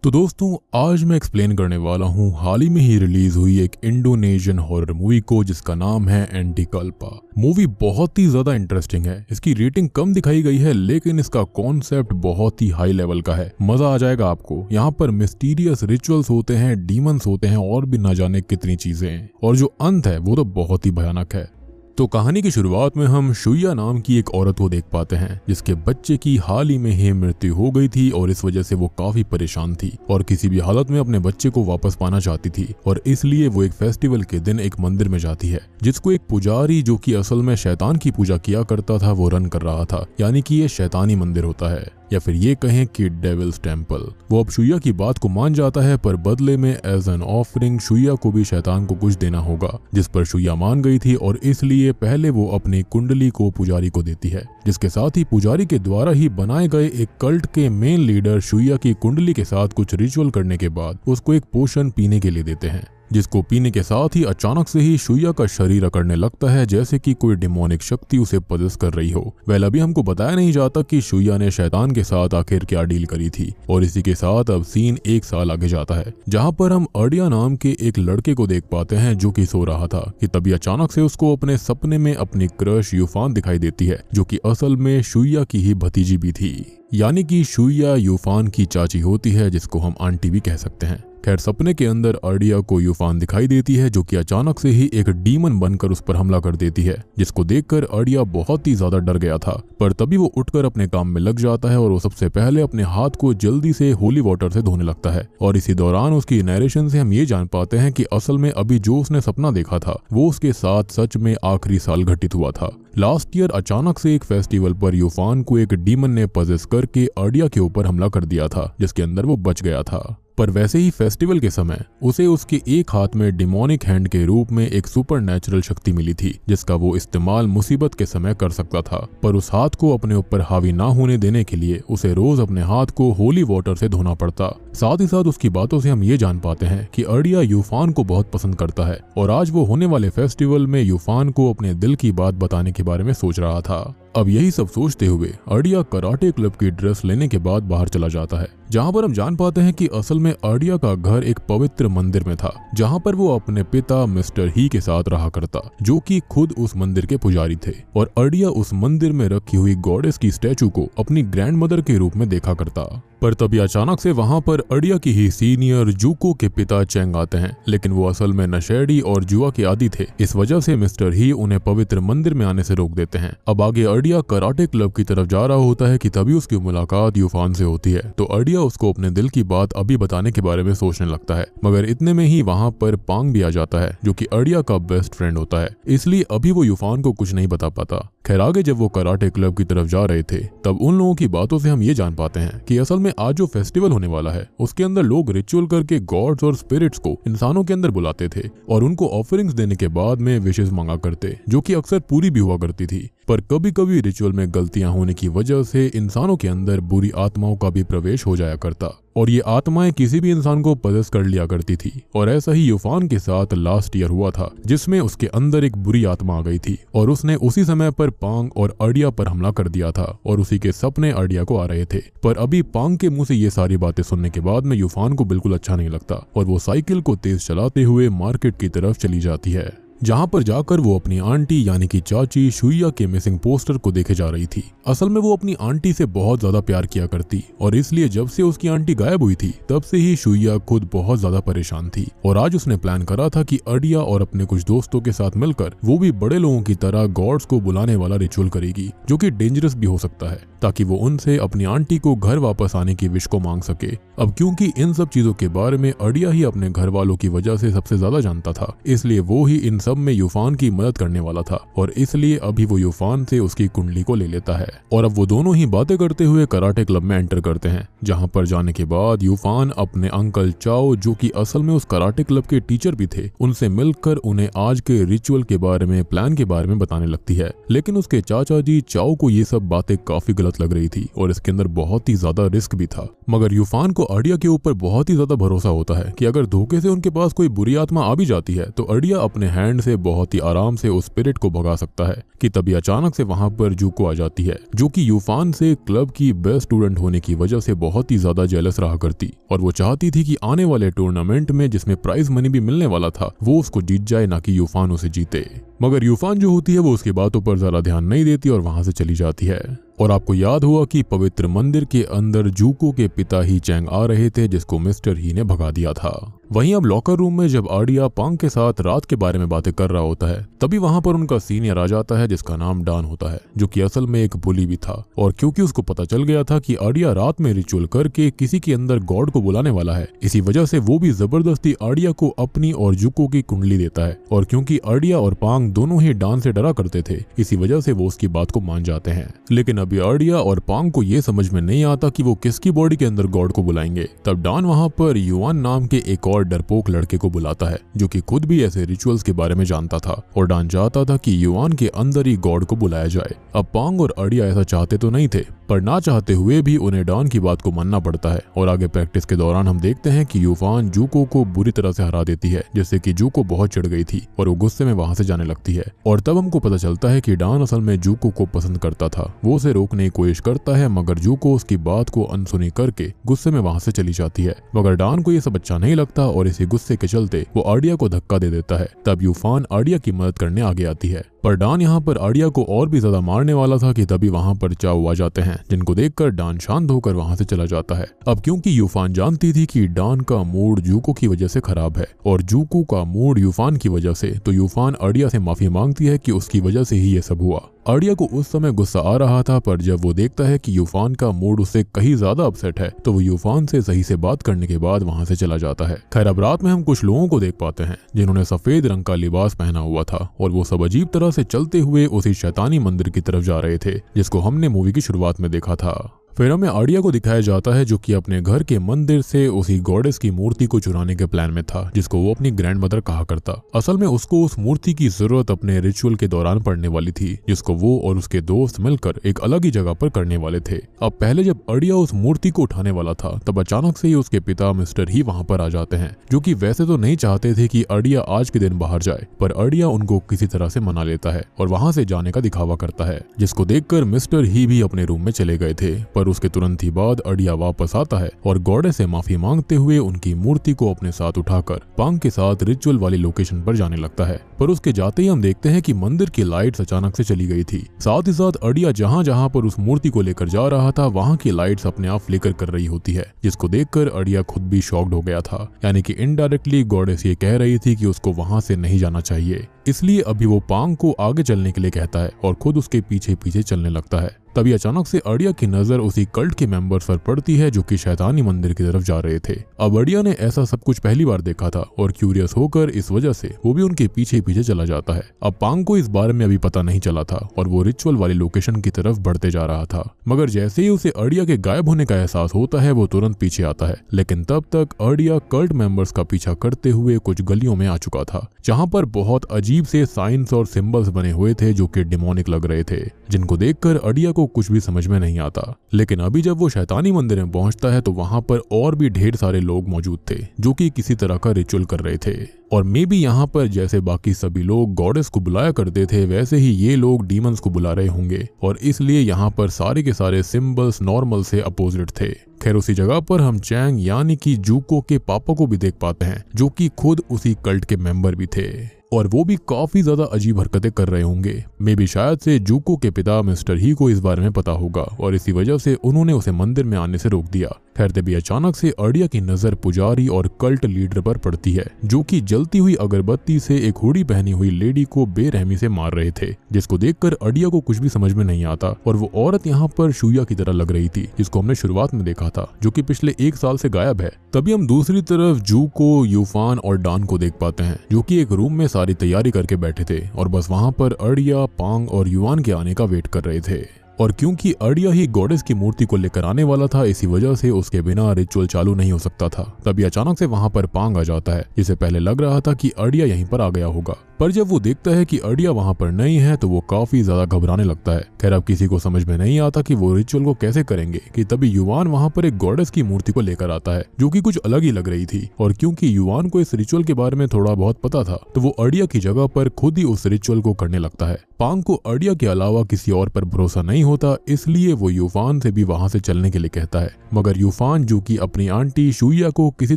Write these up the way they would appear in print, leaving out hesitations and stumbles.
तो दोस्तों आज मैं एक्सप्लेन करने वाला हूँ हाल ही में ही रिलीज हुई एक इंडोनेशियन हॉरर मूवी को जिसका नाम है एंटीकल्पा। मूवी बहुत ही ज्यादा इंटरेस्टिंग है। इसकी रेटिंग कम दिखाई गई है लेकिन इसका कॉन्सेप्ट बहुत ही हाई लेवल का है। मजा आ जाएगा आपको। यहाँ पर मिस्टीरियस रिचुअल्स होते हैं, डीमंस होते हैं और भी न जाने कितनी चीजें हैं और जो अंत है वो तो बहुत ही भयानक है। तो कहानी की शुरुआत में हम शुइया नाम की एक औरत को देख पाते हैं जिसके बच्चे की हाल ही में ही मृत्यु हो गई थी और इस वजह से वो काफी परेशान थी और किसी भी हालत में अपने बच्चे को वापस पाना चाहती थी और इसलिए वो एक फेस्टिवल के दिन एक मंदिर में जाती है जिसको एक पुजारी जो कि असल में शैतान की पूजा किया करता था वो रन कर रहा था। यानी कि ये शैतानी मंदिर होता है या फिर ये कहें कि डेविल्स टेम्पल। वो अब शुइया की बात को मान जाता है पर बदले में एज एन ऑफरिंग शुइया को भी शैतान को कुछ देना होगा, जिस पर शुइया मान गई थी और इसलिए पहले वो अपनी कुंडली को पुजारी को देती है, जिसके साथ ही पुजारी के द्वारा ही बनाए गए एक कल्ट के मेन लीडर शुइया की कुंडली के साथ कुछ रिचुअल करने के बाद उसको एक पोशन पीने के लिए देते हैं, जिसको पीने के साथ ही अचानक से ही शुइया का शरीर अकड़ने लगता है जैसे कि कोई डिमोनिक शक्ति उसे पजेस कर रही हो। वेल अभी हमको बताया नहीं जाता कि शुइया ने शैतान के साथ आखिर क्या डील करी थी और इसी के साथ अब सीन एक साल आगे जाता है जहां पर हम अर्डिया नाम के एक लड़के को देख पाते हैं जो कि सो रहा था कि तभी अचानक से उसको अपने सपने में अपनी क्रश यूफान दिखाई देती है जो कि असल में शुइया की ही भतीजी भी थी। यानी कि शुइया यूफान की चाची होती है जिसको हम आंटी भी कह सकते हैं। खैर सपने के अंदर अर्डिया को यूफान दिखाई देती है जो कि अचानक से ही एक डीमन बनकर उस पर हमला कर देती है, जिसको देखकर अर्डिया बहुत ही ज्यादा डर गया था। पर तभी वो उठकर अपने काम में लग जाता है और वो सबसे पहले अपने हाथ को जल्दी से होली वाटर से धोने लगता है और इसी दौरान उसकी नरेशन से हम ये जान पाते हैं कि असल में अभी जो उसने सपना देखा था वो उसके साथ सच में आखिरी साल घटित हुआ था। लास्ट ईयर अचानक से एक फेस्टिवल पर यूफान को एक डीमन ने पजेस करके अर्डिया के ऊपर हमला कर दिया था जिसके अंदर वो बच गया था। पर वैसे ही फेस्टिवल के समय उसे उसके एक हाथ में डिमोनिक हैंड के रूप में एक सुपर नेचुरल शक्ति मिली थी जिसका वो इस्तेमाल मुसीबत के समय कर सकता था। पर उस हाथ को अपने ऊपर हावी ना होने देने के लिए उसे रोज अपने हाथ को होली वाटर से धोना पड़ता। साथ ही साथ उसकी बातों से हम ये जान पाते हैं कि अर्डिया यूफान को बहुत पसंद करता है और आज वो होने वाले फेस्टिवल में यूफान को अपने दिल की बात बताने के बारे में सोच रहा था। अब यही सब सोचते हुए अर्डिया कराटे क्लब की ड्रेस लेने के बाद बाहर चला जाता है जहां पर हम जान पाते हैं कि असल में अर्डिया का घर एक पवित्र मंदिर में था जहां पर वो अपने पिता मिस्टर ही के साथ रहा करता जो कि खुद उस मंदिर के पुजारी थे और अर्डिया उस मंदिर में रखी हुई गॉडेस की स्टैचू को अपनी ग्रैंड मदर के रूप में देखा करता। पर तभी अचानक से वहां पर अर्डिया की ही सीनियर जूको के पिता चेंग आते हैं, लेकिन वो असल में नशेड़ी और जुआ के आदी थे। इस वजह से मिस्टर ही उन्हें पवित्र मंदिर में आने से रोक देते हैं। अब आगे अर्डिया कराटे क्लब की तरफ जा रहा होता है कि तभी उसकी मुलाकात यूफान से होती है तो अर्डिया उसको अपने दिल की बात अभी बताने के बारे में सोचने लगता है, मगर इतने में ही वहां पर पांग भी आ जाता है जो कि अर्डिया का बेस्ट फ्रेंड होता है, इसलिए अभी वो यूफान को कुछ नहीं बता पाता। खैर आगे जब वो कराटे क्लब की तरफ जा रहे थे तब उन लोगों की बातों से हम ये जान पाते हैं कि असल में आज जो फेस्टिवल होने वाला है उसके अंदर लोग रिचुअल करके गॉड्स और स्पिरिट्स को इंसानों के अंदर बुलाते थे और उनको ऑफरिंग्स देने के बाद में विशेष मांगा करते जो कि अक्सर पूरी भी हुआ करती थी। पर कभी कभी रिचुअल में गलतियां होने की वजह से इंसानों के अंदर बुरी आत्माओं का भी प्रवेश हो जाया करता और ये आत्माएं किसी भी इंसान को पजेस कर लिया करती थी और ऐसा ही यूफान के साथ लास्ट ईयर हुआ था जिसमें उसके अंदर एक बुरी आत्मा आ गई थी और उसने उसी समय पर पांग और अर्डिया पर हमला कर दिया था और उसी के सपने अर्डिया को आ रहे थे। पर अभी पांग के मुंह से ये सारी बातें सुनने के बाद में यूफान को बिल्कुल अच्छा नहीं लगता और वो साइकिल को तेज चलाते हुए मार्केट की तरफ चली जाती है जहां पर जाकर वो अपनी आंटी यानी कि चाची शुइया के मिसिंग पोस्टर को देखे जा रही थी। असल में वो अपनी आंटी से बहुत ज्यादा प्यार किया करती और इसलिए जब से उसकी आंटी गायब हुई थी तब से ही शुइया खुद बहुत ज्यादा परेशान थी और आज उसने प्लान करा था कि अर्डिया और अपने कुछ दोस्तों के साथ मिलकर वो भी बड़े लोगों की तरह गॉड्स को बुलाने वाला रिचुअल करेगी जो कि डेंजरस भी हो सकता है ताकि वो उनसे अपनी आंटी को घर वापस आने की विश को मांग सके। अब क्योंकि इन सब चीजों के बारे में अर्डिया ही अपने घर वालों की वजह से सबसे ज्यादा जानता था इसलिए वो ही इन सब में यूफान की मदद करने वाला था और इसलिए अभी वो यूफान से उसकी कुंडली को ले लेता है और अब वो दोनों ही बातें करते हुए कराटे क्लब में एंटर करते हैं जहां पर जाने के बाद यूफान अपने अंकल चाओ जो कि असल में उस कराटे क्लब के टीचर भी थे उनसे मिलकर उन्हें आज के रिचुअल के बारे में प्लान के बारे में बताने लगती है। लेकिन उसके चाचा जी चाओ को ये सब बातें काफी गलत लग रही थी और इसके अंदर बहुत ही ज्यादा रिस्क भी था, मगर यूफान को अर्डिया के ऊपर बहुत ही ज्यादा भरोसा होता है कि अगर धोखे से उनके पास कोई बुरी आत्मा आ भी जाती है तो अर्डिया अपने हैंड हैंड से बहुत ही आराम से उस स्पिरिट को भगा सकता है कि तभी अचानक से वहां पर जूको आ जाती है, जो कि यूफान से क्लब की बेस्ट स्टूडेंट होने की वजह से बहुत ही ज्यादा जेलस रहा करती और वो चाहती थी कि आने वाले टूर्नामेंट में जिसमें प्राइज मनी भी मिलने वाला था वो उसको जीत जाए, ना कि यूफान उसे जीते। मगर यूफान जो होती है वो उसकी बातों पर ज्यादा ध्यान नहीं देती और वहां से चली जाती है। और आपको याद हुआ कि पवित्र मंदिर के अंदर जूको के पिता ही चैंग आ रहे थे, जिसको मिस्टर ही ने भगा दिया था। वहीं अब लॉकर रूम में जब आर्डिया पांग के साथ रात के बारे में बातें कर रहा होता है, तभी वहां पर उनका सीनियर आ जाता है जिसका नाम डॉन होता है, जो कि असल में एक बुली भी था। और क्योंकि उसको पता चल गया था कि आर्डिया रात में रिचुअल करके किसी के अंदर गॉड को बुलाने वाला है, इसी वजह से वो भी जबरदस्ती आर्डिया को अपनी और जूको की कुंडली देता है। और क्योंकि आर्डिया और पांग दोनों ही डॉन से डरा करते थे, इसी वजह से वो उसकी बात को मान जाते हैं। लेकिन अभी आर्डिया और पांग को ये समझ में नहीं आता कि वो किसकी बॉडी के अंदर गॉड को बुलाएंगे। तब डॉन वहां पर युआन नाम के एक और डरपोक लड़के को बुलाता है, जो कि खुद भी ऐसे रिचुअल्स के बारे में जानता था। और डॉन चाहता था कि युआन के अंदर ही गॉड को बुलाया जाए। अब पांग और आर्डिया ऐसा चाहते तो नहीं थे, पर ना चाहते हुए भी उन्हें डॉन की बात को मानना पड़ता है। और आगे प्रैक्टिस के दौरान हम देखते हैं कि यूफान जूको को बुरी तरह से हरा देती है, जिससे कि जूको बहुत चिढ़ गई थी और वो गुस्से में वहां से जाने लगती है। और तब हमको पता चलता है कि डॉन असल में जूको को पसंद करता था। वो उसे रोकने की कोशिश करता है, मगर जूको उसकी बात को अनसुनी करके गुस्से में वहां से चली जाती है। मगर डॉन को ये सब अच्छा नहीं लगता और इसी गुस्से के चलते वो आर्डिया को धक्का दे देता है। तब यूफान आर्डिया की मदद करने आगे आती है, पर डॉन यहाँ पर आर्डिया को और भी ज्यादा मारने वाला था कि तभी वहां पर चाओ आ जाते हैं, जिनको देखकर डॉन शांत होकर वहां से चला जाता है। अब क्योंकि यूफान जानती थी कि डॉन का मूड जूको की वजह से खराब है और जूको का मूड यूफान की वजह से, तो यूफान आर्डिया से माफी मांगती है कि उसकी वजह से ही ये सब हुआ। आर्डिया को उस समय गुस्सा आ रहा था, पर जब वो देखता है कि यूफान का मूड उससे कहीं ज्यादा अपसेट है, तो वो यूफान से सही से बात करने के बाद वहां से चला जाता है। खैर अब रात में हम कुछ लोगों को देख पाते हैं जिन्होंने सफेद रंग का लिबास पहना हुआ था और वो सब अजीब तरह से चलते हुए उसी शैतानी मंदिर की तरफ जा रहे थे, जिसको हमने मूवी की शुरुआत में देखा था। फिर हमें आर्डिया को दिखाया जाता है जो कि अपने घर के मंदिर से उसी गॉडेस की मूर्ति को चुराने के प्लान में था, जिसको वो अपनी ग्रैंड मदर कहा करता। असल में उसको उस मूर्ति की जरूरत अपने रिचुअल के दौरान पड़ने वाली थी, जिसको वो और उसके दोस्त मिलकर एक अलग ही जगह पर करने वाले थे। अब पहले जब आर्डिया उस मूर्ति को उठाने वाला था, तब अचानक से ही उसके पिता मिस्टर ही वहां पर आ जाते हैं, जो कि वैसे तो नहीं चाहते थे कि आर्डिया आज के दिन बाहर जाए, पर आर्डिया उनको किसी तरह से मना लेता है और वहां से जाने का दिखावा करता है, जिसको देखकर मिस्टर ही भी अपने रूम में चले गए थे। पर उसके तुरंत ही बाद आर्डिया वापस आता है और गॉडेस से माफी मांगते हुए उनकी मूर्ति को अपने साथ उठाकर पांग के साथ रिचुअल वाली लोकेशन पर जाने लगता है। पर उसके जाते ही हम देखते हैं कि मंदिर की लाइट्स अचानक से चली गई थी। साथ ही साथ आर्डिया जहां जहां पर उस मूर्ति को लेकर जा रहा था, वहां की लाइट्स अपने आप फ्लिकर कर रही होती है, जिसको देखकर आर्डिया खुद भी शॉक्ड हो गया था। यानी कि इनडायरेक्टली गॉडेस ये कह रही थी कि उसको वहां से नहीं जाना चाहिए। इसलिए अभी वो पांग को आगे चलने के लिए कहता है और खुद उसके पीछे पीछे चलने लगता है। तभी अचानक से आर्डिया की नजर उसी कल्ट के मेंबर्स पर पड़ती है जो कि शैतानी मंदिर की तरफ जा रहे थे। अब आर्डिया ने ऐसा सब कुछ पहली बार देखा था और क्यूरियस होकर इस वजह से वो भी उनके पीछे पीछे चला जाता है। अब पांग को इस बारे में अभी पता नहीं चला था और वो रिचुअल वाली लोकेशन की तरफ बढ़ते जा रहा था। मगर जैसे ही उसे आर्डिया के गायब होने का एहसास होता है, वो तुरंत पीछे आता है। लेकिन तब तक आर्डिया कल्ट मेंबर्स का पीछा करते हुए कुछ गलियों में आ चुका था, जहाँ पर बहुत अजीब से साइंस और सिंबल्स बने हुए थे जो कि डिमोनिक लग रहे थे, जिनको देखकर आर्डिया को कुछ भी समझ में नहीं आता। लेकिन अभी जब वो शैतानी मंदिर में पहुंचता है तो वहां पर और भी ढेर सारे लोग मौजूद थे जो कि किसी तरह का रिचुअल कर रहे थे। और मे बी यहाँ पर जैसे बाकी सभी लोग गॉडेस को बुलाया करते थे, वैसे ही ये लोग डीमंस को बुला रहे होंगे और इसलिए यहाँ पर सारे के सारे सिंबल्स नॉर्मल से अपोजिट थे। खैर उसी जगह पर हम चैंग यानी कि जूको के पापा को भी देख पाते हैं, जो कि खुद उसी कल्ट के मेंबर भी थे और वो भी काफी ज्यादा अजीब हरकतें कर रहे होंगे। मे बी शायद से जूको के पिता मिस्टर ही को इस बारे में पता होगा और इसी वजह से उन्होंने उसे मंदिर में आने से रोक दिया। खैर तभी अचानक से आर्डिया की नजर पुजारी और कल्ट लीडर पर पड़ती है, जो कि जलती हुई अगरबत्ती से एक हुडी पहनी हुई लेडी को बेरहमी से मार रहे थे, जिसको देखकर आर्डिया को कुछ भी समझ में नहीं आता। और वो औरत यहाँ पर शुया की तरह लग रही थी, जिसको हमने शुरुआत में देखा था, जो कि पिछले 1 साल से गायब है। तभी हम दूसरी तरफ जूको, यूफान और डॉन को देख पाते हैं, जो कि एक रूम में सारी तैयारी करके बैठे थे और बस वहां पर आर्डिया, पांग और युआन के आने का वेट कर रहे थे। और क्योंकि अर्डिया ही गॉडेस की मूर्ति को लेकर आने वाला था, इसी वजह से उसके बिना रिचुअल चालू नहीं हो सकता था। तभी अचानक से वहां पर पांग आ जाता है, जिसे पहले लग रहा था कि अर्डिया यहीं पर आ गया होगा, पर जब वो देखता है कि अर्डिया वहां पर नहीं है तो वो काफी ज्यादा घबराने लगता है। खैर अब किसी को समझ में नहीं आता कि वो रिचुअल को कैसे करेंगे कि तभी युवान वहां पर एक गॉडेस की मूर्ति को लेकर आता है, जो कि कुछ अलग ही लग रही थी। और क्योंकि युवान को इस रिचुअल के बारे में थोड़ा बहुत पता था, तो वो अर्डिया की जगह पर खुद ही उस रिचुअल को करने लगता है। पांग को अर्डिया के अलावा किसी और पर भरोसा नहीं होता, इसलिए वो यूफान से भी वहां से चलने के लिए कहता है। मगर यूफान, जो कि अपनी आंटी शुइया को किसी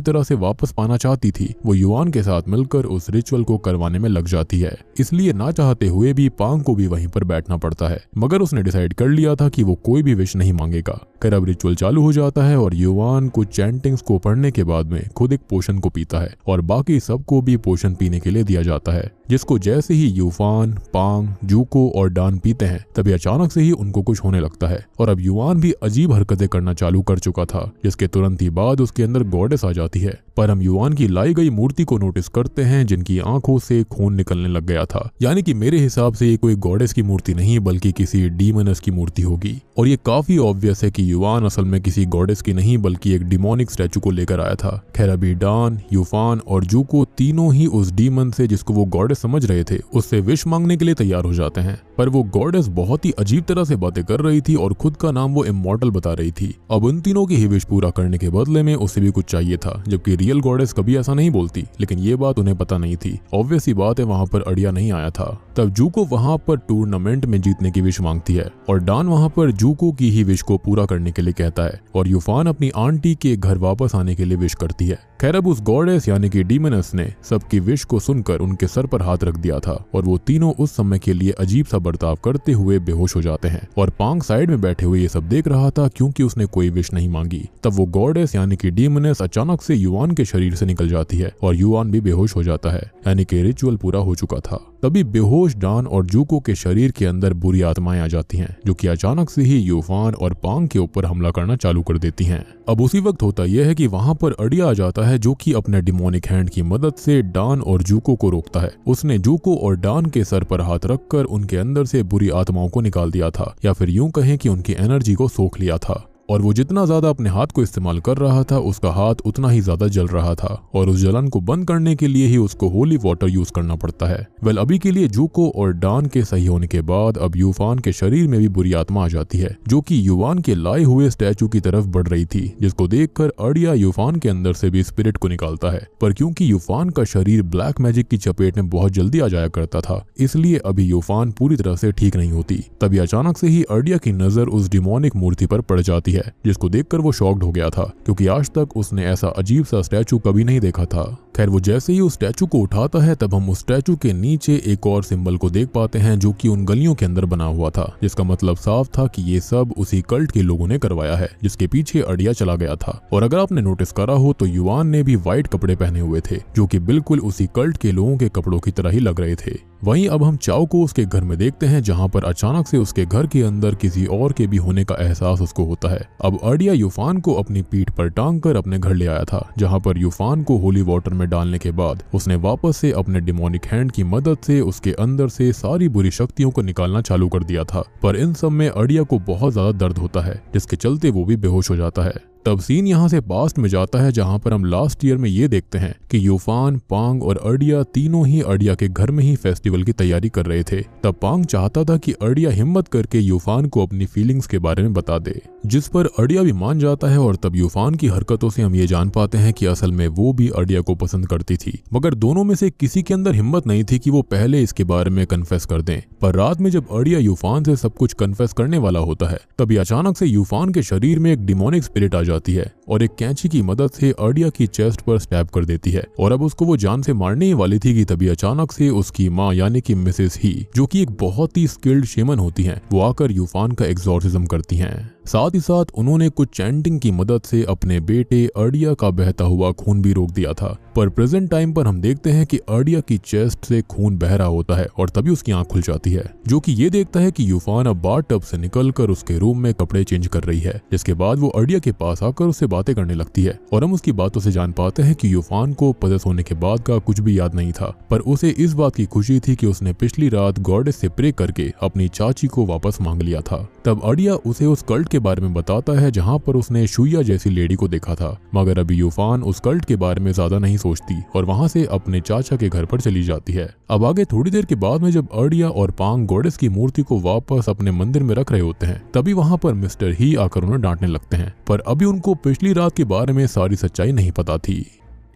तरह से वापस पाना चाहती थी, वो युवान के साथ मिलकर उस रिचुअल को करवाने में लग जाती है। इसलिए ना चाहते हुए भी पांग को भी वहीं पर बैठना पड़ता है, मगर उसने डिसाइड कर लिया था कि वो कोई भी विश नहीं मांगेगा। खैर अब रिचुअल चालू हो जाता है और युवान कुछ चैंटिंग्स को पढ़ने के बाद में खुद एक पोशन को पीता है और बाकी सबको भी पोशन पीने के लिए दिया जाता है, जिसको जैसे ही यूफान, पांग, जूको और डान पीते हैं तभी अचानक से ही उनको कुछ होने लगता है। और अब युवान भी अजीब हरकतें करना चालू कर चुका था, जिसके तुरंत ही बाद उसके अंदर गॉडेस आ जाती है। पर हम युवान की लाई गई मूर्ति को नोटिस करते हैं, जिनकी आंखों से खून निकलने लग गया था। यानी कि मेरे हिसाब से ये कोई गॉडेस की मूर्ति नहीं बल्कि किसी डीमनस की मूर्ति होगी। और ये काफी ऑब्वियस है कि युवान असल में किसी गॉडेस की नहीं बल्कि एक डिमोनिक स्टैचू को लेकर आया था। खैर अभी डान, यूफान और जूको तीनों ही उस डीमन से, जिसको वो गॉडेस समझ रहे थे, उससे विश मांगने के लिए तैयार हो जाते हैं। पर वो गॉडेस बहुत ही अजीब तरह से बातें कर रही थी और खुद का नाम वो इमॉर्टल बता रही थी। अब उन तीनों की ही विश पूरा करने के बदले में उसे भी कुछ चाहिए था, जबकि रियल गॉडेस कभी ऐसा नहीं बोलती, लेकिन ये बात उन्हें पता नहीं थी। ऑब्वियस सी बात है, वहां पर अर्डिया नहीं आया था। तब जूको वहां पर टूर्नामेंट में जीतने की विश मांगती है और डान वहां पर जूको की ही विश को पूरा करने के लिए कहता है और यूफान अपनी आंटी के घर वापस आने के लिए विश करती है। खैर अब उस गॉडेस यानी कि डीमनस ने सबकी विश को सुनकर उनके सर पर हाथ रख दिया था और वो तीनों उस समय के लिए अजीब सा बर्ताव करते हुए बेहोश हो जाते हैं। और पांग साइड में बैठे हुए ये सब देख रहा था, क्योंकि उसने कोई विश नहीं मांगी। तब वो गॉडेस यानी कि डीमनस अचानक से युवान के शरीर से निकल जाती है और युवान भी बेहोश हो जाता है, यानी कि रिचुअल पूरा हो चुका था। तभी बेहोश डान और जूको के शरीर के अंदर बुरी आत्माएं आ जाती हैं, जो कि अचानक से ही यूफान और पांग के ऊपर हमला करना चालू कर देती हैं। अब उसी वक्त होता यह है कि वहां पर अर्डिया आ जाता है, जो कि अपने डिमोनिक हैंड की मदद से डान और जूको को रोकता है। उसने जूको और डान के सर पर हाथ रखकर उनके अंदर से बुरी आत्माओं को निकाल दिया था, या फिर यूं कहें कि उनकी एनर्जी को सोख लिया था। और वो जितना ज्यादा अपने हाथ को इस्तेमाल कर रहा था, उसका हाथ उतना ही ज्यादा जल रहा था और उस जलन को बंद करने के लिए ही उसको होली वाटर यूज करना पड़ता है। वेल अभी के लिए जूको और डान के सही होने के बाद अब यूफान के शरीर में भी बुरी आत्मा आ जाती है, जो कि युवान के लाए हुए स्टैचू की तरफ बढ़ रही थी, जिसको देखकर अर्डिया यूफान के अंदर से भी स्पिरिट को निकालता है। पर क्योंकि यूफान का शरीर ब्लैक मैजिक की चपेट में बहुत जल्दी आ जाया करता था, इसलिए अभी यूफान पूरी तरह से ठीक नहीं होती। तभी अचानक से ही अर्डिया की नजर उस डिमोनिक मूर्ति पर पड़ जाती है, जिसको देखकर वो शॉक्ड हो गया था, क्योंकि आज तक उसने ऐसा अजीब सा स्टैचू कभी नहीं देखा था। खैर वो जैसे ही उस स्टैचू को उठाता है, तब हम उस स्टैचू के नीचे एक और सिंबल को देख पाते हैं, जो कि उन गलियों के अंदर बना हुआ था, जिसका मतलब साफ था कि ये सब उसी कल्ट के लोगों ने करवाया है, जिसके पीछे अर्डिया चला गया था। और अगर आपने नोटिस करा हो तो युवान ने भी व्हाइट कपड़े पहने हुए थे, जो कि बिल्कुल उसी कल्ट के लोगों के कपड़ों की तरह ही लग रहे थे। वहीं अब हम चाओ को उसके घर में देखते हैं, जहां पर अचानक से उसके घर के अंदर किसी और के भी होने का एहसास उसको होता है। अब अर्डिया यूफान को अपनी पीठ पर टांग कर अपने घर ले आया था, जहां पर यूफान को होली वाटर में डालने के बाद उसने वापस से अपने डिमोनिक हैंड की मदद से उसके अंदर से सारी बुरी शक्तियों को निकालना चालू कर दिया था। पर इन सब में अर्डिया को बहुत ज्यादा दर्द होता है, जिसके चलते वो भी बेहोश हो जाता है। तब सीन यहाँ से पास्ट में जाता है, जहाँ पर हम लास्ट ईयर में ये देखते हैं कि यूफान, पांग और अर्डिया तीनों ही अर्डिया के घर में ही फेस्टिवल की तैयारी कर रहे थे। तब पांग चाहता था कि अर्डिया हिम्मत करके यूफान को अपनी फीलिंग्स के बारे में बता दे, जिस पर अर्डिया भी मान जाता है। और तब यूफान की हरकतों से हम ये जान पाते हैं कि असल में वो भी अर्डिया को पसंद करती थी, मगर दोनों में से किसी के अंदर हिम्मत नहीं थी कि वो पहले इसके बारे में कन्फेस कर दें। पर रात में जब अर्डिया यूफान से सब कुछ कन्फेस करने वाला होता है, तभी अचानक से यूफान के शरीर में एक डिमोनिक स्पिरिट आ जाती है और एक कैंची की मदद से अर्डिया की चेस्ट पर स्टैब कर देती है। और अब उसको वो जान से मारने ही वाली थी कि तभी अचानक से उसकी माँ यानी कि मिसेस ही, जो कि एक बहुत ही स्किल्ड शेमन होती हैं, वो आकर यूफान का एग्जॉर्सिज्म करती हैं। साथ ही साथ उन्होंने कुछ चैंटिंग की मदद से अपने बेटे अर्डिया का बहता हुआ खून भी रोक दिया था। पर प्रेजेंट टाइम पर हम देखते हैं कि अर्डिया की चेस्ट से खून बह रहा होता है और तभी उसकी आंख खुल जाती है, जो कि ये देखता है कि यूफान अब बाथ टब से निकलकर उसके रूम में कपड़े चेंज कर रही है। जिसके बाद वो अर्डिया के पास आकर उससे बातें करने लगती है और हम उसकी बातों से जान पाते हैं कि यूफान को पदस होने के बाद का कुछ भी याद नहीं था, पर उसे इस बात की खुशी थी कि उसने पिछली रात गॉडेस से प्रे करके अपनी चाची को वापस मांग लिया था। तब अर्डिया उसे उस कल्ट के बारे में बताता है जहाँ पर उसने शुया जैसी लेडी को देखा था, मगर अभी यूफान उस कल्ट के बारे में ज्यादा नहीं सोचती और वहाँ से अपने चाचा के घर पर चली जाती है। अब आगे थोड़ी देर के बाद में जब अर्डिया और पांग गॉडेस की मूर्ति को वापस अपने मंदिर में रख रहे होते हैं, तभी वहाँ पर मिस्टर ही आकर उन्हें डांटने लगते हैं, पर अभी उनको पिछली रात के बारे में सारी सच्चाई नहीं पता थी।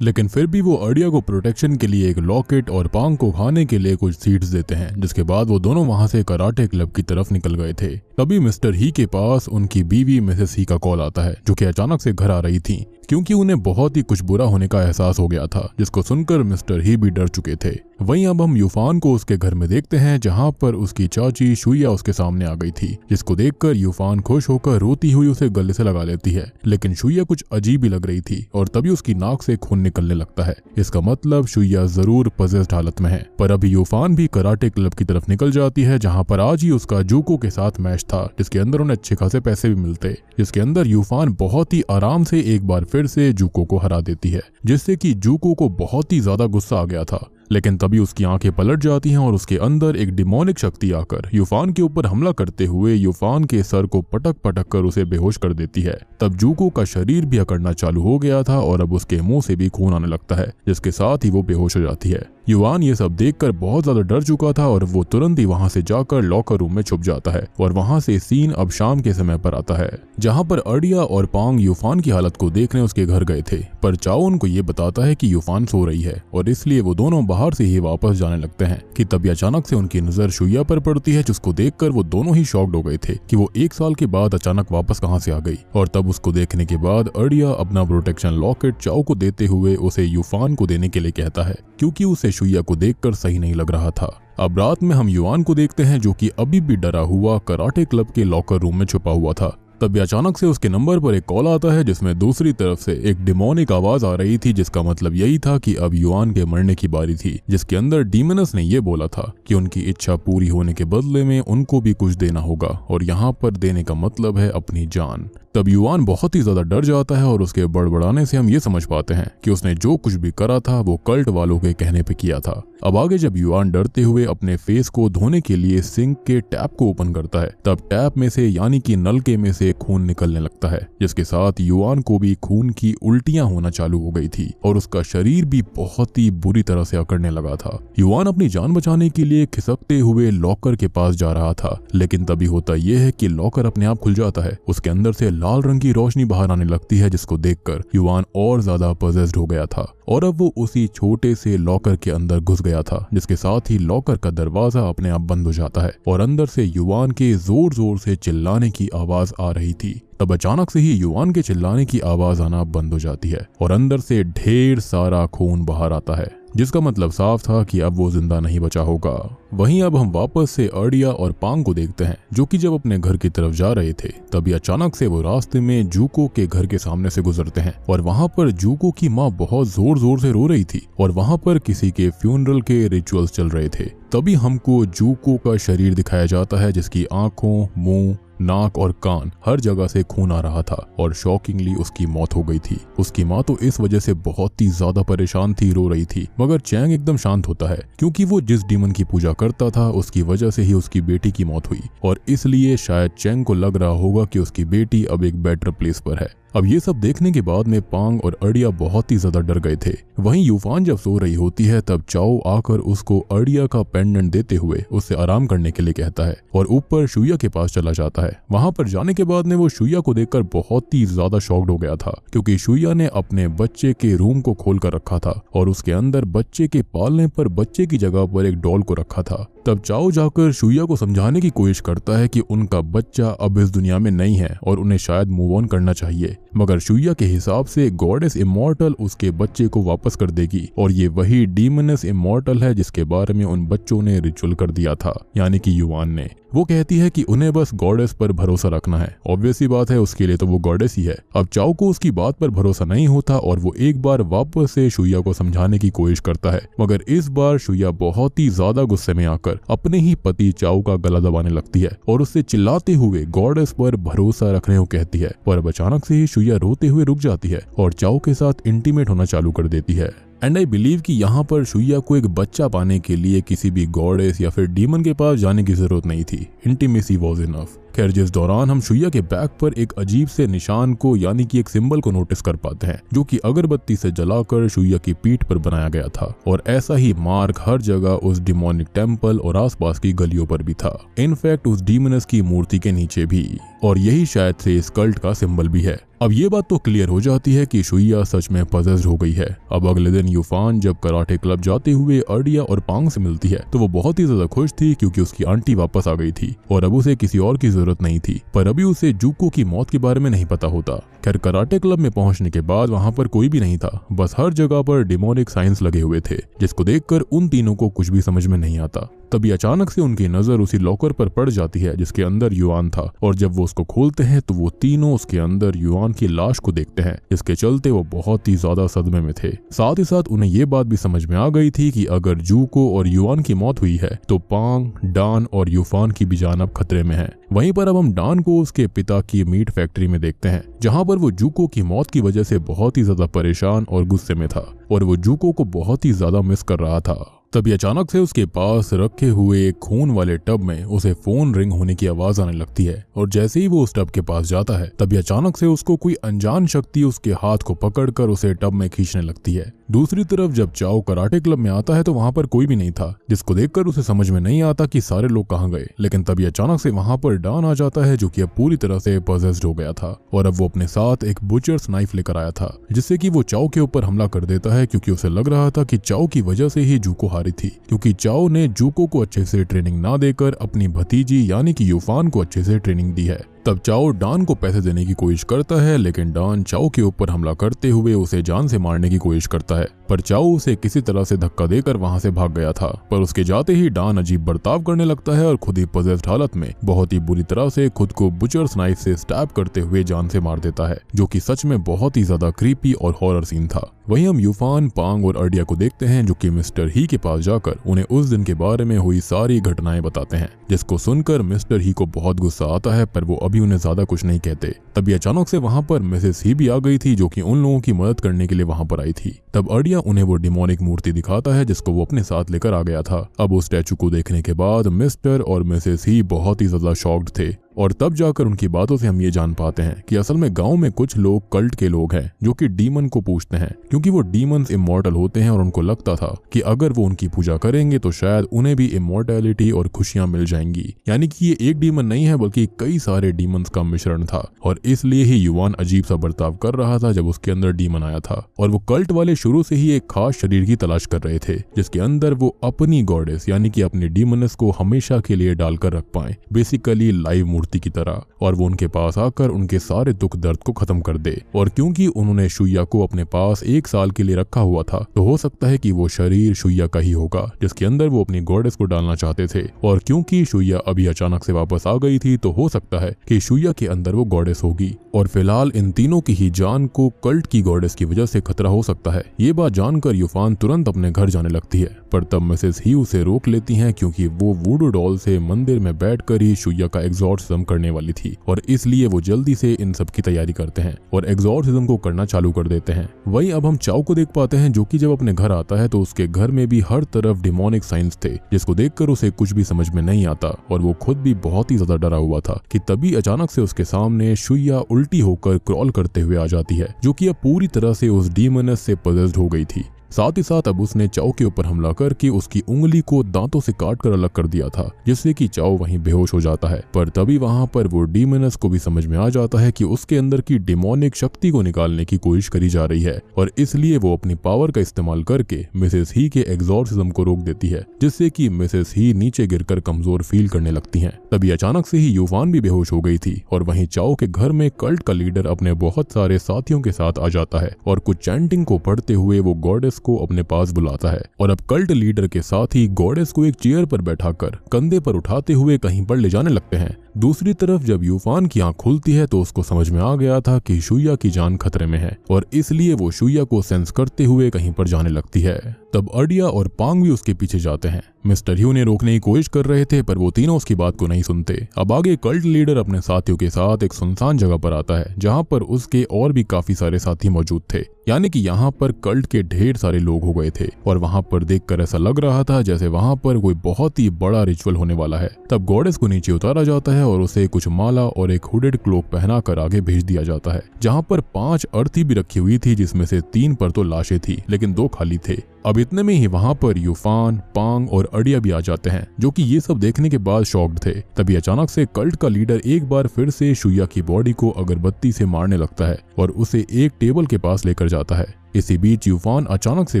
लेकिन फिर भी वो अर्डिया को प्रोटेक्शन के लिए एक लॉकेट और पांग को खाने के लिए कुछ सीड्स देते हैं, जिसके बाद वो दोनों वहां से कराटे क्लब की तरफ निकल गए थे। तभी मिस्टर ही के पास उनकी बीवी मिसेस ही का कॉल आता है, जो कि अचानक से घर आ रही थी, क्योंकि उन्हें बहुत ही कुछ बुरा होने का एहसास हो गया था, जिसको सुनकर मिस्टर ही भी डर चुके थे। वहीं अब हम यूफान को उसके घर में देखते हैं, जहां पर उसकी चाची शुया उसके सामने आ गई थी, जिसको देखकर यूफान खुश होकर रोती हुई उसे गले से लगा लेती है। लेकिन शुया कुछ अजीब ही लग रही थी और तभी उसकी नाक से खून निकलने लगता है। इसका मतलब शुया जरूर पजेस्ड हालत में है। पर अभी यूफान भी कराटे क्लब की तरफ निकल जाती है, जहाँ पर आज ही उसका जूको के साथ मैच था, जिसके अंदर उन्हें अच्छे खासे पैसे भी मिलते, जिसके अंदर यूफान बहुत ही आराम से एक बार फिर से जूको को हरा देती है, जिससे कि जूको को बहुत ही ज्यादा गुस्सा आ गया था। लेकिन तभी उसकी आंखें पलट जाती हैं और उसके अंदर एक डिमोनिक शक्ति आकर यूफान के ऊपर हमला करते हुए यूफान के सर को पटक पटक कर उसे बेहोश कर देती है। तब जूको का शरीर भी अकड़ना चालू हो गया था और अब उसके मुंह से भी खून आने लगता है, जिसके साथ ही वो बेहोश हो जाती है। युआन ये सब देखकर बहुत ज्यादा डर चुका था और वो तुरंत ही वहां से जाकर लॉकर रूम में छुप जाता है और वहां से सीन अब शाम के समय पर आता है, जहां पर अर्डिया और पांग यूफान की हालत को देखने उसके घर गए थे। पर चाओ उनको ये बताता है कि यूफान सो रही है और इसलिए वो दोनों बाहर से ही वापस जाने लगते हैं कि तभी अचानक से उनकी नजर शुया पर पड़ती है, जिसको देखकर वो दोनों ही शॉक्ड हो गए थे कि वो 1 साल के बाद अचानक वापस कहां से आ गई। और तब उसको देखने के बाद अर्डिया अपना प्रोटेक्शन लॉकेट चाओ को देते हुए उसे यूफान को देने के लिए कहता है, क्योंकि उसे शुया को देखकर सही नहीं लग रहा था। अब रात में हम युआन को देखते हैं, जो कि अभी भी डरा हुआ कराटे क्लब के लॉकर रूम में छुपा हुआ था। तभी अचानक से उसके नंबर पर एक कॉल आता है, जिसमें दूसरी तरफ से एक डिमोनिक आवाज आ रही थी, जिसका मतलब यही था कि अब युआन के मरने की बारी थी, जिसके अंदर डीमनस ने ये बोला था कि उनकी इच्छा पूरी होने के बदले में उनको भी कुछ देना होगा, और यहाँ पर देने का मतलब है अपनी जान। तब युआन बहुत ही ज्यादा डर जाता है और उसके बड़बड़ाने से हम ये समझ पाते हैं कि उसने जो कुछ भी करा था वो कल्ट वालों के कहने पे किया था। अब आगे जब युआन डरते हुए अपने फेस को धोने के लिए सिंक के टैप को ओपन करता है, तब टैप में से यानी कि नलके में से खून निकलने लगता है, जिसके साथ युआन को भी खून की उल्टियां होना चालू हो गई थी और उसका शरीर भी बहुत ही बुरी तरह से अकड़ने लगा था। युआन अपनी जान बचाने के लिए खिसकते हुए लॉकर के पास जा रहा था, लेकिन तभी होता यह है कि लॉकर अपने आप खुल जाता है। उसके अंदर से लाल रंग की रोशनी बाहर आने लगती है, जिसको देखकर युआन और ज्यादा पजेस्ड हो गया था और अब वो उसी छोटे से लॉकर के अंदर घुस गया था, जिसके साथ ही लॉकर का दरवाजा अपने आप बंद हो जाता है और अंदर से युआन के जोर जोर से चिल्लाने की आवाज आ रही थी। तब अचानक से ही युआन के चिल्लाने की आवाज आना बंद हो जाती है और अंदर से ढेर सारा खून बाहर आता है, जिसका मतलब साफ था कि अब वो जिंदा नहीं बचा होगा। वहीं अब हम वापस से अर्डिया और पांग को देखते हैं, जो कि जब अपने घर की तरफ जा रहे थे, तभी अचानक से वो रास्ते में जूको के घर के सामने से गुजरते हैं और वहां पर जूको की माँ बहुत जोर जोर से रो रही थी और वहां पर किसी के फ्यूनरल के रिचुअल्स चल रहे थे। तभी हमको जूको का शरीर दिखाया जाता है, जिसकी आंखों, मुंह, नाक और कान हर जगह से खून आ रहा था और शॉकिंगली उसकी मौत हो गई थी। उसकी माँ तो इस वजह से बहुत ही ज्यादा परेशान थी, रो रही थी, मगर चैंग एकदम शांत होता है, क्योंकि वो जिस डीमन की पूजा करता था उसकी वजह से ही उसकी बेटी की मौत हुई और इसलिए शायद चैंग को लग रहा होगा कि उसकी बेटी अब एक बेटर प्लेस पर है। अब ये सब देखने के बाद में पांग और अर्डिया बहुत ही ज्यादा डर गए थे। वहीं यूफान जब सो रही होती है, तब चाओ आकर उसको अर्डिया का पेंडेंट देते हुए उससे आराम करने के लिए कहता है और ऊपर शुया के पास चला जाता है। वहां पर जाने के बाद में वो शुया को देखकर बहुत ही ज्यादा शॉक्ड हो गया था, क्योंकि शुया ने अपने बच्चे के रूम को खोल कर रखा था और उसके अंदर बच्चे के पालने पर बच्चे की जगह पर एक डॉल को रखा था। तब चाओ जाकर शुया को समझाने की कोशिश करता है कि उनका बच्चा अब इस दुनिया में नहीं है और उन्हें शायद मूव ऑन करना चाहिए, मगर शुया के हिसाब से गॉडेस इमॉर्टल उसके बच्चे को वापस कर देगी और ये वही डीमनस इमॉर्टल है जिसके बारे में उन बच्चों ने रिचुअल कर दिया था, यानी कि युआन ने। वो कहती है कि उन्हें बस गॉडेस पर भरोसा रखना है। ऑब्वियस सी बात है, उसके लिए तो वो गॉडेस ही है। अब चाओ को उसकी बात पर भरोसा नहीं होता और वो एक बार वापस से शुया को समझाने की कोशिश करता है, मगर इस बार शुया बहुत ही ज्यादा गुस्से में आकर अपने ही पति चाओ का गला दबाने लगती है और उससे चिल्लाते हुए गॉडेस पर भरोसा रखने को कहती है। पर अब अचानक से ही शुया रोते हुए रुक जाती है और चाओ के साथ इंटीमेट होना चालू कर देती है। एंड आई बिलीव कि यहाँ पर शुया को एक बच्चा पाने के लिए किसी भी गॉडेस या फिर डीमन के पास जाने की जरूरत नहीं थी। Intimacy was enough. खैर जिस दौरान हम शुइया के बैक पर एक अजीब से निशान को यानी कि एक सिंबल को नोटिस कर पाते हैं जो कि अगरबत्ती से जलाकर शुइया की पीठ पर बनाया गया था, और ऐसा ही मार्क हर जगह उस डिमोनिक टेम्पल और आसपास की गलियों पर भी था, इनफैक्ट उस डीमनस की मूर्ति के नीचे भी, और यही शायद से इस कल्ट का सिंबल भी है। अब ये बात तो क्लियर हो जाती है कि शुइया सच में पजेस्ड हो गई है। अब अगले दिन यूफान जब कराटे क्लब जाते हुए अर्डिया और पांग से मिलती है तो वो बहुत ही ज्यादा खुश थी क्योंकि उसकी आंटी वापस आ गई थी और अब उसे किसी और की जरूरत नहीं थी, पर अभी उसे जुको की मौत के बारे में नहीं पता होता। खैर कराटे क्लब में पहुंचने के बाद वहां पर कोई भी नहीं था, बस हर जगह पर डिमोनिक साइंस लगे हुए थे जिसको देखकर उन तीनों को कुछ भी समझ में नहीं आता। तभी अचानक से उनकी नजर उसी लॉकर पर पड़ जाती है जिसके अंदर युआन था, और जब वो उसको खोलते हैं तो वो तीनों उसके अंदर युआन की लाश को देखते हैं, जिसके चलते वो बहुत ही ज्यादा सदमे में थे। साथ ही साथ उन्हें ये बात भी समझ में आ गई थी कि अगर जुको और युआन की मौत हुई है तो पांग, डान और यूफान की भी जान अब खतरे में है। वहीं पर अब हम डान को उसके पिता की मीट फैक्ट्री में देखते हैं जहां पर वो जुको की मौत की वजह से बहुत ही ज्यादा परेशान और गुस्से में था और वो जुको को बहुत ही ज्यादा मिस कर रहा था। तभी अचानक से उसके पास रखे हुए खून वाले टब में उसे फोन रिंग होने की आवाज आने लगती है, और जैसे ही वो उस टब के पास जाता है तभी अचानक से उसको कोई अनजान शक्ति उसके हाथ को पकड़कर उसे टब में खींचने लगती है। दूसरी तरफ जब चाओ कराटे क्लब में आता है तो वहां पर कोई भी नहीं था, जिसको देखकर उसे समझ में नहीं आता कि सारे लोग कहाँ गए। लेकिन तभी अचानक से वहां पर डान आ जाता है जो कि अब पूरी तरह से पजेस्ड हो गया था, और अब वो अपने साथ एक बुचर्स नाइफ लेकर आया था जिससे कि वो चाओ के ऊपर हमला कर देता है, क्योंकि उसे लग रहा था कि चाओ की वजह से ही जुको हारी थी, क्योंकि चाओ ने जुको को अच्छे से ट्रेनिंग ना देकर अपनी भतीजी यानी कि यूफान को अच्छे से ट्रेनिंग दी है। तब चाओ डान को पैसे देने की कोशिश करता है, लेकिन डान चाओ के ऊपर हमला करते हुए उसे जान से मारने की कोशिश करता है, पर चाओ उसे किसी तरह से धक्का देकर वहां से भाग गया था। पर उसके जाते ही डान अजीब बर्ताव करने लगता है और खुद ही पजेस्ड हालत में बहुत ही बुरी तरह से खुद को बुचर्स नाइफ से स्टैब करते हुए जान से मार देता है, जो कि सच में बहुत ही ज्यादा क्रीपी और हॉरर सीन था। वहीं हम यूफान, पांग और अर्डिया को देखते हैं जो कि मिस्टर ही के पास जाकर उन्हें उस दिन के बारे में हुई सारी घटनाएं बताते हैं, जिसको सुनकर मिस्टर ही को बहुत गुस्सा आता है, पर वो अभी उन्हें ज्यादा कुछ नहीं कहते। तभी अचानक से वहां पर मिसेस ही भी आ गई थी जो कि उन लोगों की मदद करने के लिए वहां पर आई थी। तब अर्डिया उन्हें वो डिमोनिक मूर्ति दिखाता है जिसको वो अपने साथ लेकर आ गया था। अब उस स्टैचू को देखने के बाद मिस्टर और मिसेस ही बहुत ही ज्यादा शॉक्ड थे, और तब जाकर उनकी बातों से हम ये जान पाते हैं कि असल में गांव में कुछ लोग कल्ट के लोग हैं जो कि डीमन को पूजते हैं, क्योंकि वो डीमंस इमॉर्टल होते हैं और उनको लगता था कि अगर वो उनकी पूजा करेंगे तो शायद उन्हें भी इमॉर्टैलिटी और खुशियां मिल जाएंगी। यानी कि ये एक डीमन नहीं है बल्कि कई सारे डीमंस का मिश्रण था, और इसलिए ही युवान अजीब सा बर्ताव कर रहा था जब उसके अंदर डीमन आया था। और वो कल्ट वाले शुरू से ही एक खास शरीर की तलाश कर रहे थे जिसके अंदर वो अपनी गॉडेस यानी कि अपनी डीमनस को हमेशा के लिए डालकर रख पाए, बेसिकली लाइव मूर्ति की तरह, और वो उनके पास आकर उनके सारे दुख दर्द को खत्म कर दे। और क्योंकि उन्होंने शुइया को अपने पास 1 साल के लिए रखा हुआ था तो हो सकता है कि वो शरीर शुइया का ही होगा जिसके अंदर वो अपनी गॉडेस को डालना चाहते थे। और क्योंकि शुइया अभी अचानक से वापस आ गई थी तो हो सकता है कि शुइया के अंदर वो गॉडेस होगी, और फिलहाल इन तीनों की ही जान को कल्ट की गॉडेस की वजह से खतरा हो सकता है। ये बात जानकर यूफान तुरंत अपने घर जाने लगती है, पर तब मिसेस ही उसे रोक लेती हैं क्योंकि वो वुडू डॉल से मंदिर में बैठकर ही शुइया का एग्जॉर्सिज्म करने वाली थी, और इसलिए वो जल्दी से इन सब की तैयारी करते हैं और एग्जॉर्सिज्म को करना चालू कर देते हैं। वहीं अब हम चाओ को देख पाते हैं जो कि जब अपने घर आता है तो उसके घर में भी हर तरफ डिमोनिक साइंस थे जिसको देखकर उसे कुछ भी समझ में नहीं आता, और वो खुद भी बहुत ही ज्यादा डरा हुआ था कि तभी अचानक से उसके सामने शुइया उल्टी होकर क्रॉल करते हुए आ जाती है, जो कि अब पूरी तरह से उस डीमनस से पजेस्ड हो गई थी। साथ ही साथ अब उसने चाओ के ऊपर हमला करके उसकी उंगली को दांतों से काट कर अलग कर दिया था, जिससे कि चाओ वहीं बेहोश हो जाता है। पर तभी वहां पर वो डीमनस को भी समझ में आ जाता है कि उसके अंदर की डिमोनिक शक्ति को निकालने की कोशिश करी जा रही है, और इसलिए वो अपनी पावर का इस्तेमाल करके मिसेस ही के एग्जॉर्सिज्म को रोक देती है, जिससे कि मिसेस ही नीचे गिरकर कमजोर फील करने लगती हैं। तभी अचानक से ही यूफान भी बेहोश हो गई थी, और वहीं चाओ के घर में कल्ट का लीडर अपने बहुत सारे साथियों के साथ आ जाता है और कुछ चैंटिंग को पढ़ते हुए वो गॉडेस को अपने पास बुलाता है, और अब कल्ट लीडर के साथ ही गॉडेस को एक चेयर पर बैठाकर कंधे पर उठाते हुए कहीं पर ले जाने लगते हैं। दूसरी तरफ जब यूफान की आंख खुलती है तो उसको समझ में आ गया था कि शुइया की जान खतरे में है, और इसलिए वो शुइया को सेंस करते हुए कहीं पर जाने लगती है। तब अडिया और पांग भी उसके पीछे जाते हैं। मिस्टर ह्यू ने रोकने की कोशिश कर रहे थे पर वो तीनों उसकी बात को नहीं सुनते। अब आगे कल्ट लीडर अपने साथियों के साथ एक सुनसान जगह पर आता है जहाँ पर उसके और भी काफी सारे साथी मौजूद थे, यानी कि यहाँ पर कल्ट के ढेर सारे लोग हो गए थे और वहाँ पर देखकर ऐसा लग रहा था जैसे वहाँ पर कोई बहुत ही बड़ा रिचुअल होने वाला है। तब गॉडेस को नीचे उतारा जाता है और उसे कुछ माला और एक हुडेड क्लोक पहनाकर आगे भेज दिया जाता है, जहाँ पर 5 अर्थी भी रखी हुई थी, जिसमें से 3 पर तो लाशें थी लेकिन 2 खाली थे। अब इतने में ही वहाँ पर यूफान, पांग और अडिया भी आ जाते हैं, जो कि ये सब देखने के बाद शॉक्ड थे। तभी अचानक से कल्ट का लीडर एक बार फिर से शुया की बॉडी को अगरबत्ती से मारने लगता है और उसे एक टेबल के पास लेकर जाता है। इसी बीच यूफान अचानक से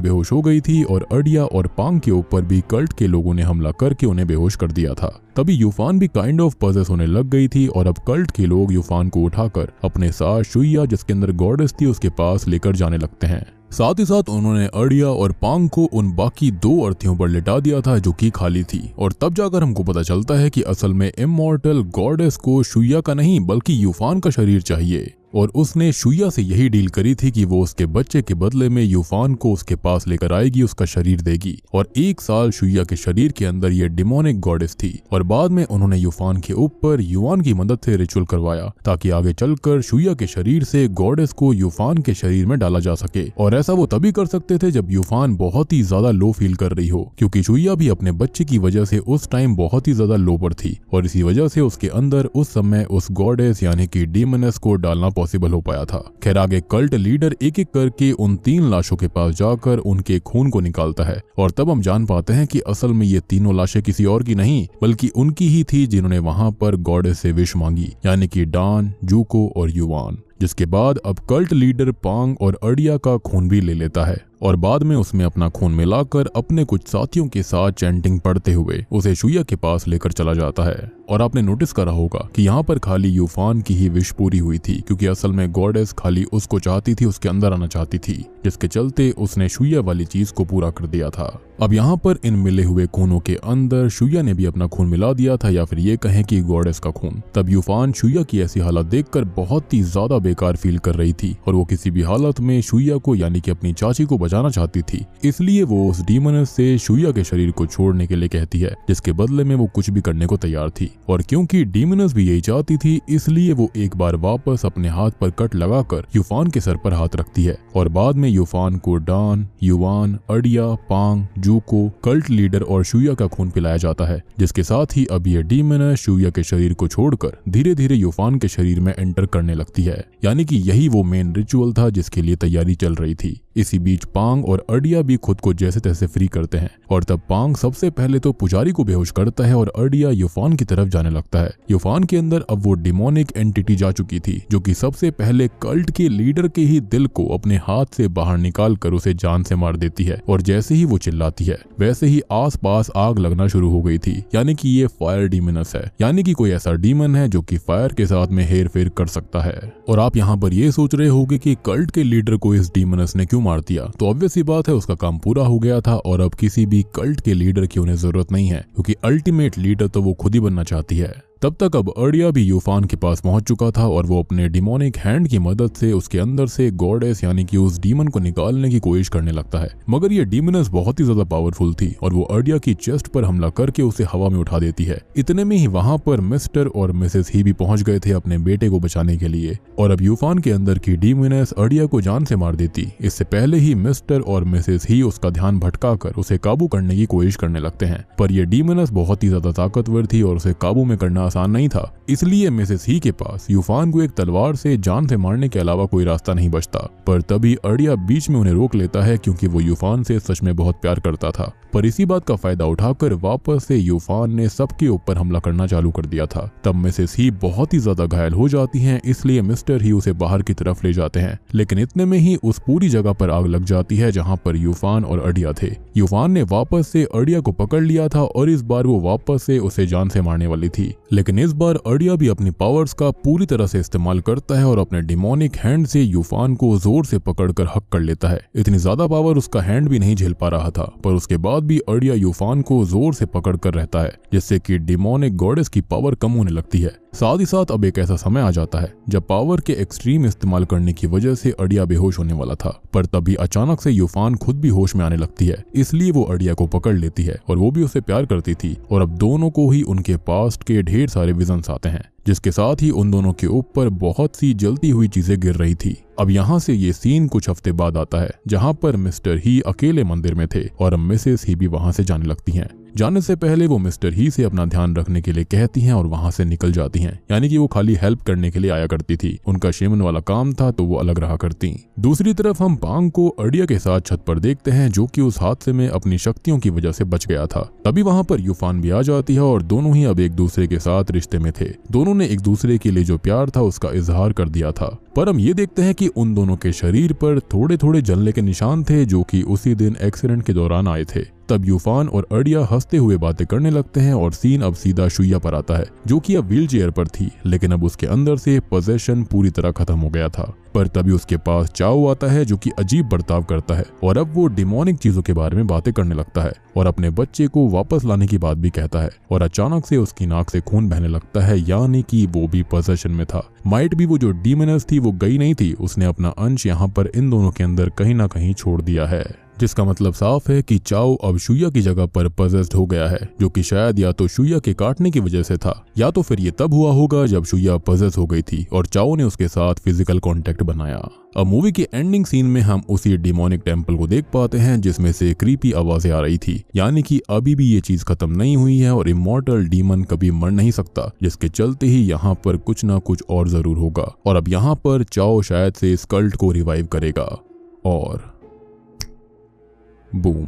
बेहोश हो गई थी और अडिया और पांग के ऊपर भी कल्ट के लोगों ने हमला करके उन्हें बेहोश कर दिया था। तभी यूफान भी काइंड ऑफ पजेस होने लग गई थी और अब कल्ट के लोग यूफान को उठाकर अपने साथ शुया, जिसके अंदर गॉडेस थी, उसके पास लेकर जाने लगते हैं। साथ ही साथ उन्होंने अडिया और पांग को उन बाकी 2 अर्थियों पर लिटा दिया था जो कि खाली थी। और तब जाकर हमको पता चलता है कि असल में इमॉर्टल गॉडेस को शुया का नहीं बल्कि यूफान का शरीर चाहिए और उसने शुया से यही डील करी थी कि वो उसके बच्चे के बदले में यूफान को उसके पास लेकर आएगी, उसका शरीर देगी। और 1 साल शुया के शरीर के अंदर ये डिमोनिक गॉडेस थी और बाद में उन्होंने यूफान के ऊपर युआन की मदद से रिचुअल करवाया ताकि आगे चलकर शुया के शरीर से गॉडेस को यूफान के शरीर में डाला जा सके। और ऐसा वो तभी कर सकते थे जब यूफान बहुत ही ज्यादा लो फील कर रही हो, क्योंकि शुया भी अपने बच्चे की वजह से उस टाइम बहुत ही ज्यादा लो पर थी और इसी वजह से उसके अंदर उस समय उस गॉडेस यानी कि डीमनेस को डालना पॉसिबल हो पाया था। खैर आगे कल्ट लीडर एक एक करके उन 3 लाशों के पास जाकर उनके खून को निकालता है और तब हम जान पाते हैं कि असल में ये तीनों लाशें किसी और की नहीं बल्कि उनकी ही थी जिन्होंने वहां पर गॉडेस से विश मांगी, यानी कि डान, जूको और युआन। जिसके बाद अब कल्ट लीडर पांग और अडिया का खून भी ले लेता है और बाद में उसमें अपना खून मिलाकर अपने कुछ साथियों के साथ चैंटिंग पढ़ते हुए उसे शुया के पास लेकर चला जाता है। और आपने नोटिस करा होगा कि यहाँ पर खाली यूफान की ही विश पूरी हुई थी, क्योंकि असल में गॉडेस खाली उसको चाहती थी, उसके अंदर आना चाहती थी, जिसके चलते उसने शुया वाली चीज को पूरा कर दिया था। अब यहाँ पर इन मिले हुए खूनों के अंदर शुया ने भी अपना खून मिला दिया था, या फिर ये कहें कि गॉडेस का खून। तब यूफान शुया की ऐसी हालत देखकर बहुत ही ज्यादा बेकार फील कर रही थी और वो किसी भी हालत में शुया को यानी कि अपनी चाची को बचाना चाहती थी। इसलिए वो उस डीमनस से शुया के शरीर को छोड़ने के लिए कहती है, जिसके बदले में वो कुछ भी करने को तैयार थी। और क्योंकि डीमनस भी यही चाहती थी इसलिए वो एक बार वापस अपने हाथ पर कट लगाकर यूफान के सर पर हाथ रखती है और बाद में यूफान को डान, युआन, अडिया, पांग, जूको, कल्ट लीडर और शुया का खून पिलाया जाता है, जिसके साथ ही अब ये डीमनस शुया के शरीर को छोड़कर धीरे धीरे यूफान के शरीर में एंटर करने लगती है, यानी कि यही वो मेन रिचुअल था जिसके लिए तैयारी चल रही थी। इसी बीच पांग और अडिया भी खुद को जैसे तैसे फ्री करते हैं और तब पांग सबसे पहले तो पुजारी को बेहोश करता है और अडिया यूफान की तरफ जाने लगता है। यूफान के अंदर अब वो डिमोनिक एंटिटी जा चुकी थी जो कि सबसे पहले कल्ट के लीडर के ही दिल को अपने हाथ से बाहर निकाल कर उसे जान से मार देती है और जैसे ही वो चिल्लाती है वैसे ही आसपास आग लगना शुरू हो गई थी, यानी कि ये फायर डीमनस है, यानी कि कोई ऐसा डीमन है जो कि फायर के साथ में हेर फेर कर सकता है। और आप यहाँ पर ये सोच रहे होंगे कि कल्ट के लीडर को इस डीमनस ने क्यों मार दिया, तो ऑब्वियस ही बात है उसका काम पूरा हो गया था और अब किसी भी कल्ट के लीडर की उन्हें जरूरत नहीं है, क्योंकि अल्टीमेट लीडर तो वो खुद ही बनना चाहती है। तब तक अब अडिया भी यूफान के पास पहुंच चुका था और वो अपने डिमोनिक हैंड की मदद से उसके अंदर से गॉडेस यानी कि उस डीमन को निकालने की कोशिश करने लगता है, मगर ये डीमनस बहुत ही ज्यादा पावरफुल थी और वो अडिया की चेस्ट पर हमला करके उसे हवा में उठा देती है। इतने में ही वहां पर मिस्टर और मिसेस ही भी पहुंच गए थे अपने बेटे को बचाने के लिए और अब यूफान के अंदर की डीमनस अडिया को जान से मार देती। इससे पहले ही मिस्टर और मिसेस ही उसका ध्यान भटकाकर उसे काबू करने की कोशिश करने लगते हैं, पर यह डीमनस बहुत ही ज्यादा ताकतवर थी और उसे काबू में करना आसान नहीं था, इसलिए मिसेस ही के पास यूफान को एक तलवार से जान से मारने के अलावा कोई रास्ता नहीं बचता। पर तभी अडिया बीच में उन्हें रोक लेता है क्योंकि वो यूफान से सच में बहुत प्यार करता था, पर इसी बात का फायदा उठाकर वापस से यूफान ने सबके ऊपर हमला करना चालू कर दिया था। तब मिसेस ही बहुत ही ज्यादा घायल हो जाती हैं, इसलिए मिस्टर ही उसे बाहर की तरफ ले जाते हैं, लेकिन इतने में ही उस पूरी जगह पर आग लग जाती है जहाँ पर यूफान और अडिया थे। यूफान ने वापस से अडिया को पकड़ लिया था और इस बार वो वापस से उसे जान से मारने वाली थी, लेकिन इस बार अडिया भी अपनी पावर्स का पूरी तरह से इस्तेमाल करता है और अपने डिमोनिक हैंड से यूफान को जोर से पकड़कर हक कर लेता है। इतनी ज्यादा पावर उसका हैंड भी नहीं झेल पा रहा था, पर उसके बाद भी अडिया यूफान को जोर से पकड़ कर रहता है, जिससे कि डिमोनिक गॉडेस की पावर कम होने लगती है। साथ ही साथ अब एक ऐसा समय आ जाता है जब पावर के एक्सट्रीम इस्तेमाल करने की वजह से अड़िया बेहोश होने वाला था, पर तभी अचानक से यूफान खुद भी होश में आने लगती है। इसलिए वो अड़िया को पकड़ लेती है और वो भी उससे प्यार करती थी, और अब दोनों को ही उनके पास्ट के ढेर सारे विजन्स आते हैं, जिसके साथ ही उन दोनों के ऊपर बहुत सी जलती हुई चीजें गिर रही थी। अब यहाँ से ये सीन कुछ हफ्ते बाद आता है जहाँ पर मिस्टर ही अकेले मंदिर में थे और अब मिसेस ही भी वहां से जाने लगती हैं। जाने से पहले वो मिस्टर ही से अपना ध्यान रखने के लिए कहती हैं और वहां से निकल जाती हैं, यानी कि वो खाली हेल्प करने के लिए आया करती थी, उनका शेमन वाला काम था तो वो अलग रहा करती। दूसरी तरफ हम पांग को अड़िया के साथ छत पर देखते हैं, जो कि उस हादसे में अपनी शक्तियों की वजह से बच गया था। तभी वहां पर यूफान भी आ जाती है और दोनों ही अब एक दूसरे के साथ रिश्ते में थे। दोनों ने एक दूसरे के लिए जो प्यार था उसका इजहार कर दिया था, पर हम ये देखते हैं कि उन दोनों के शरीर पर थोड़े थोड़े जलने के निशान थे जो कि उसी दिन एक्सीडेंट के दौरान आए थे। तब यूफान और अड़िया हंसते हुए बातें करने लगते हैं और सीन अब सीधा शुइया पर आता है, जो कि अब व्हील चेयर पर थी, लेकिन अब उसके अंदर से पोजेशन पूरी तरह खत्म हो गया था। पर तभी उसके पास चाओ आता है जो कि अजीब बर्ताव करता है और अब वो डिमोनिक चीजों के बारे में बातें करने लगता है और अपने बच्चे को वापस लाने की बात भी कहता है, और अचानक से उसकी नाक से खून बहने लगता है, यानी कि वो भी पोजेशन में था। माइट भी वो जो डीमनस थी वो गई नहीं थी, उसने अपना अंश यहाँ पर इन दोनों के अंदर कहीं ना कहीं छोड़ दिया है, जिसका मतलब साफ है कि चाओ अब शुइया की जगह पर पजेस्ड हो गया है, जो कि शायद या तो शुइया के काटने की वजह से था या तो फिर ये तब हुआ होगा जब शुइया पजेस हो गई थी और चाओ ने उसके साथ फिजिकल कांटेक्ट बनाया। अब मूवी के एंडिंग सीन में हम उसी डिमोनिक टेम्पल को देख पाते हैं जिसमें से क्रीपी आवाजें आ रही थी, यानी कि अभी भी ये चीज खत्म नहीं हुई है और इमॉर्टल डीमन कभी मर नहीं सकता, जिसके चलते ही यहाँ पर कुछ ना कुछ और जरूर होगा। और अब यहाँ पर चाओ शायद से इस कल्ट को रिवाइव करेगा और बूम,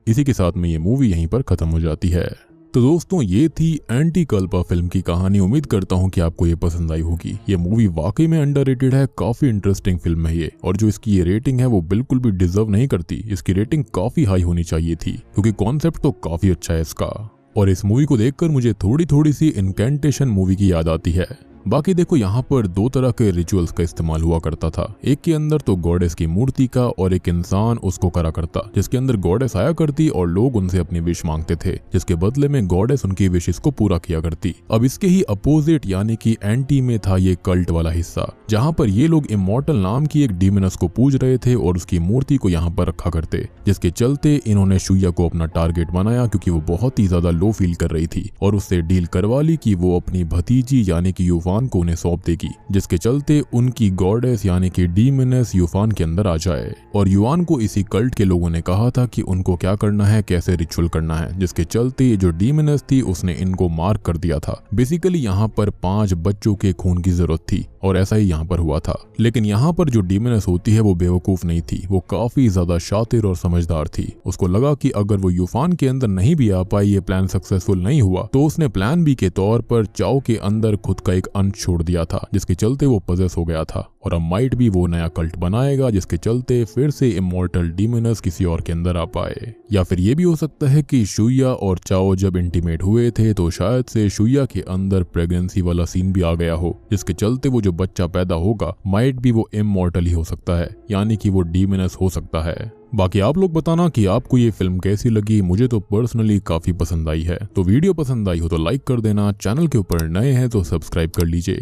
इसी के साथ में ये मूवी यहीं पर खत्म हो जाती है। तो दोस्तों ये थी एंटीकल्पा फिल्म की कहानी। उम्मीद करता हूँ कि आपको ये पसंद आई होगी। ये मूवी वाकई में अंडररेटेड है, काफी इंटरेस्टिंग फिल्म है ये, और जो इसकी ये रेटिंग है वो बिल्कुल भी डिजर्व नहीं करती। इसकी रेटिंग काफी हाई होनी चाहिए थी क्योंकि कॉन्सेप्ट तो काफी अच्छा है इसका। और इस मूवी को देखकर मुझे थोड़ी थोड़ी सी इनकैंटेशन मूवी की याद आती है। बाकी देखो यहाँ पर दो तरह के रिचुअल्स का इस्तेमाल हुआ करता था, एक के अंदर तो गॉडेस की मूर्ति का और एक इंसान उसको करा करता, जिसके अंदर गॉडेस आया करती और लोग उनसे अपनी विश मांगते थे, जिसके बदले में गॉडेस उनकी विशेस को पूरा किया करती। अब इसके ही अपोजिट यानी कि एंटी में था ये कल्ट वाला हिस्सा, जहाँ पर ये लोग इमॉर्टल नाम की एक डीमनस को पूज रहे थे और उसकी मूर्ति को यहाँ पर रखा करते, जिसके चलते इन्होंने शुइया को अपना टारगेट बनाया क्योंकि वो बहुत ही ज्यादा लो फील कर रही थी और उससे डील करवा ली कि वो अपनी भतीजी यानी कि यूफान को उन्हें सौंप देगी, जिसके चलते उनकी गॉडेस यानी कि डीमनस यूफान के अंदर आ जाए। और युआन को इसी कल्ट के लोगों ने कहा था कि उनको क्या करना है, कैसे रिचुअल करना है, जिसके चलते ये जो डीमनस थी उसने इनको मार्क कर दिया था। बेसिकली यहाँ पर 5 बच्चों के खून की जरूरत थी और ऐसा ही यहाँ पर हुआ था। लेकिन यहाँ पर जो डीमनस होती है वो बेवकूफ नहीं थी, वो काफी ज्यादा शातिर और समझदार थी। उसको लगा कि अगर वो यूफान के अंदर नहीं भी आ पाई, ये प्लान सक्सेसफुल नहीं हुआ, तो उसने प्लान बी के तौर पर चाओ के अंदर खुद का एक अंश छोड़ दिया था, जिसके चलते वो पजेस हो गया था। और अब माइट भी वो नया कल्ट बनाएगा जिसके चलते फिर से इमॉर्टल डीमनस किसी और के अंदर आ पाए। या फिर ये भी हो सकता है कि शुइया और चाओ जब इंटीमेट हुए थे तो शायद से शुइया के अंदर प्रेगनेंसी वाला सीन भी आ गया हो, जिसके चलते वो जो बच्चा पैदा होगा माइट भी वो इमॉर्टल ही हो सकता है, यानी कि वो डीमनस हो सकता है। बाकी आप लोग बताना कि आपको ये फिल्म कैसी लगी। मुझे तो पर्सनली काफी पसंद आई है। तो वीडियो पसंद आई हो तो लाइक कर देना, चैनल के ऊपर नए हैं तो सब्सक्राइब कर लीजिए।